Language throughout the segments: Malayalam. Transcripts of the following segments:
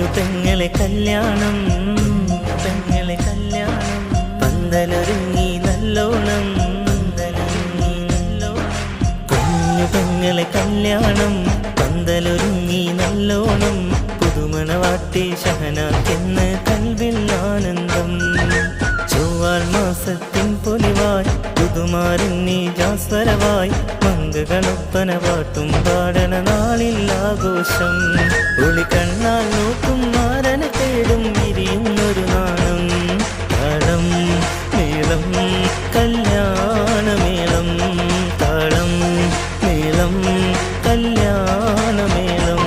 പെങ്ങളെ കല്യാണം പെങ്ങളെ കല്യാണം പന്തലൊരുങ്ങി നല്ലോണം കുഞ്ഞു പെങ്ങളെ കല്യാണം പന്തലൊരുങ്ങി നല്ലോണം പുതുമണവാട്ടി ഷഹനാക്കെന്ന് കൽവിൽ ആനന്ദം ചൊവ്വാൽ മാസത്തിൻ പൊലിവായി പുതുമാരന്നി ജാസ്വരവായി മംഗളൊപ്പന പാട്ടും പാടണ നാളിൽ ആഘോഷം ഒളിക്കണ്ണാൽ നോക്കും മാരനെ തേടും വിരിയുന്നൊരു നാണം താളം മേളം കല്യാണമേളം താളം മേളം കല്യാണമേളം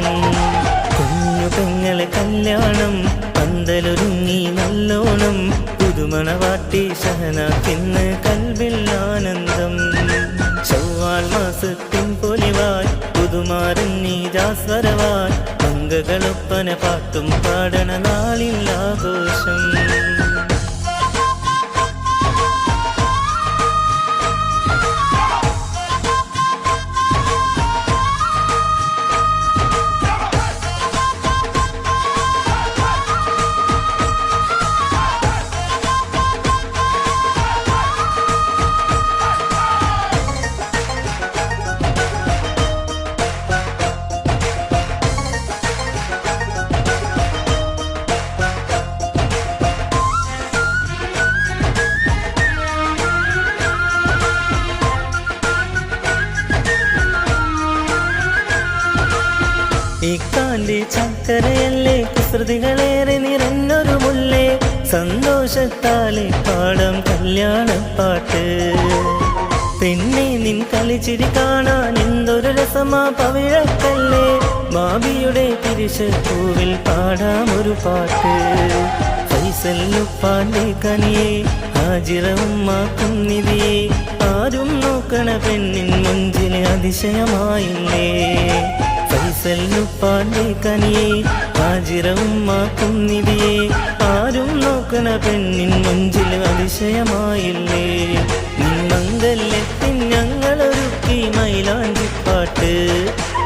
കുഞ്ഞു പെങ്ങളെ കല്യാണം പന്തലൊരുങ്ങി നല്ലോണം പുതുമണവാട്ടി ഷഹനാക്കിന്ന് കൽവിൽ ആനന്ദം ചൊവ്വാൽ മാസത്തിൻ പൊലിവായി പുതുമാരന്നി ജാസ്വരവായി മംഗളൊപ്പന പാട്ടും പാടണ നാളിൽ ആഘോഷം ഇക്കാന്റെ ചക്കരയല്ലേ കുസൃതികളേറെ നിറഞ്ഞൊരു മുല്ലേ സന്തോഷത്താലെ പാടം കല്യാണപ്പാട്ട് പെണ്ണെ നിൻ കളിച്ചിരി കാണാൻ എന്തൊരു രസമാ പവിഴക്കല്ലേ ബാബിയുടെ തിരിശപ്പൂവിൽ പാടാമൊരു പാട്ട് ഫൈസലുപ്പാന്റെ കനിയെ ഹാജിറ ഉമ്മാക്കും നിധിയെ ആരും നോക്കണ പെണ്ണിൻ മുഞ്ചിന് അതിശയമായില്ലേ ഫൈസലുപ്പാന്റെ കനിയെ ഹാജിറ ഉമ്മാക്കും നിധിയെ ആരും നോക്കണ പെണ്ണിൻ മുഞ്ചിൽ അതിശയമായില്ലേ നിൻ മംഗല്യത്തിൻ ഞങ്ങളൊരുക്കി മൈലാഞ്ചിപ്പാട്ട്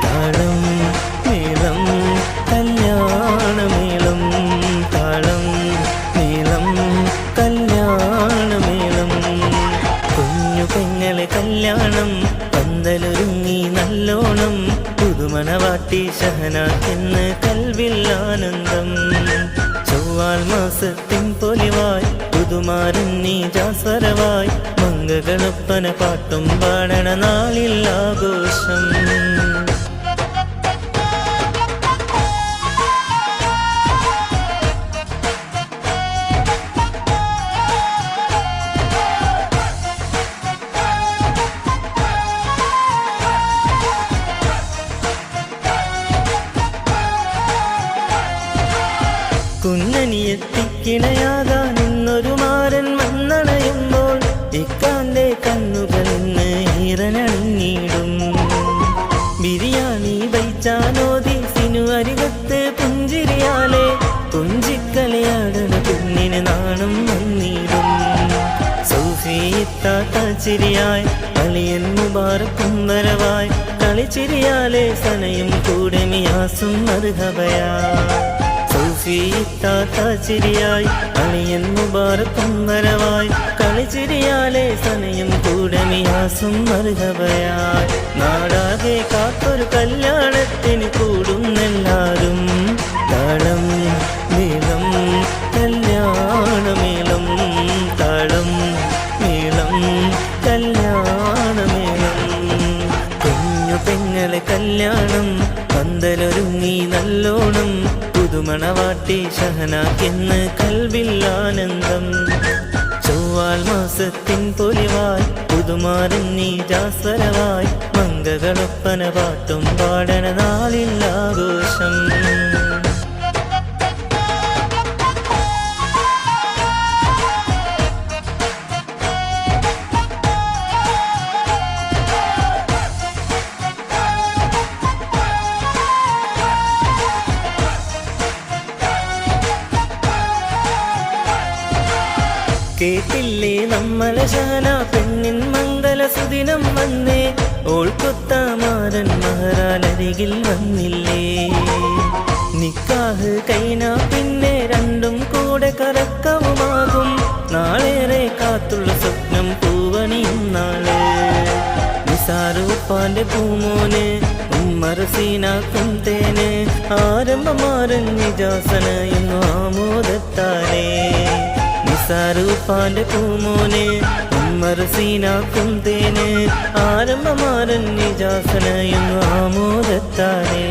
താളം മേളം കല്യാണമേളം താളം മേളം കല്യാണമേളം കുഞ്ഞു പെങ്ങളെ കല്യാണം പന്തലൊരുങ്ങി നല്ലോണം പുതുമണവാട്ടി ഷഹനാക്കെന്ന് കൽവിൽ ആനന്ദം ചൊവ്വാൽ മാസത്തിൻ പൊലിവായി പുതുമാരന്നി ജാസ്വരവായി മംഗളൊപ്പന പാട്ടും പാടണ നാളിൽ ആഘോഷം കുഞ്ഞനിയെത്തിക്കിണയാകാൻ ഇന്നൊരു മാരൻ മണ്ണണയുമ്പോൾ ഇക്കാന്റെ കണ്ണുകളിന്ന് ഈറനണിഞ്ഞിടും ബിരിയാണി വൈച്ചാനോതി സിനു അരികത്ത് പുഞ്ചിരിയാലെ പുഞ്ചിക്കളിയാടണ കുഞ്ഞിന് നാണം വന്നിടും സൂഫിത്താത്ത ചിരിയായി അളിയൻ മുബാറക്കും വരവായി കളിച്ചിരിയാലെ സനയും കൂടെ മിയാസും മർഹബയായി സൂഫിത്താത്ത ചിരിയായി അളിയൻ മുബാറക്കും വരവായി കളിച്ചിരിയാലെ സനയും കൂടെ മിയാസും മർഹബയായി നാടാകെ കാത്തൊരു കല്യാണത്തിന് കൂടുന്നെല്ലാരും താളം മേളം കല്യാണമേളം താളം മേളം കല്യാണമേളം കുഞ്ഞു പെങ്ങളെ കല്യാണം പന്തലൊരുങ്ങി നല്ലോണം പുതുമണവാട്ടി ഷഹനാക്കെന്ന് കൽവിൽ ആനന്ദം ചൊവ്വാൽ മാസത്തിൻ പൊലിവായി പുതുമാരന്നി ജാസ്വരവായി മംഗളൊപ്പന പാട്ടും പാടണ നാളിൽ ആഘോഷം കേട്ടില്ലേ നമ്മളെ ഷഹന പെണ്ണിൻ മംഗല സുദിനം വന്നേ ഓൾക്കൊത്താമാരൻ മഹറാലരികിൽ വന്നില്ലേ നിക്കാഹ് കഴിഞ്ഞ പിന്നെ രണ്ടും കൂടെ കറക്കവുമാകും. നാളേറെ കാത്തുള്ള സ്വപ്നം പൂവണിയും നാള്. നിസാറുപ്പാന്റെ പൂമോന് ഉമ്മറസീനാക്കും തേന്. ആരംഭമാരൻ നിജാസന എന്നു ആമോദത്താലേ. നിസാറുപ്പാന്റെ പൂമോന് ഉമ്മറസീനാക്കും തേന്. ആരംഭമാരൻ നിജാസന എന്നു ആമോദത്താലേ.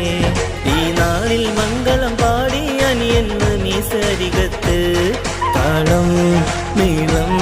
ഈ നാളിൽ മംഗളം പാടി അനിയന്ന് നീസരികത്ത്. താളം നീളം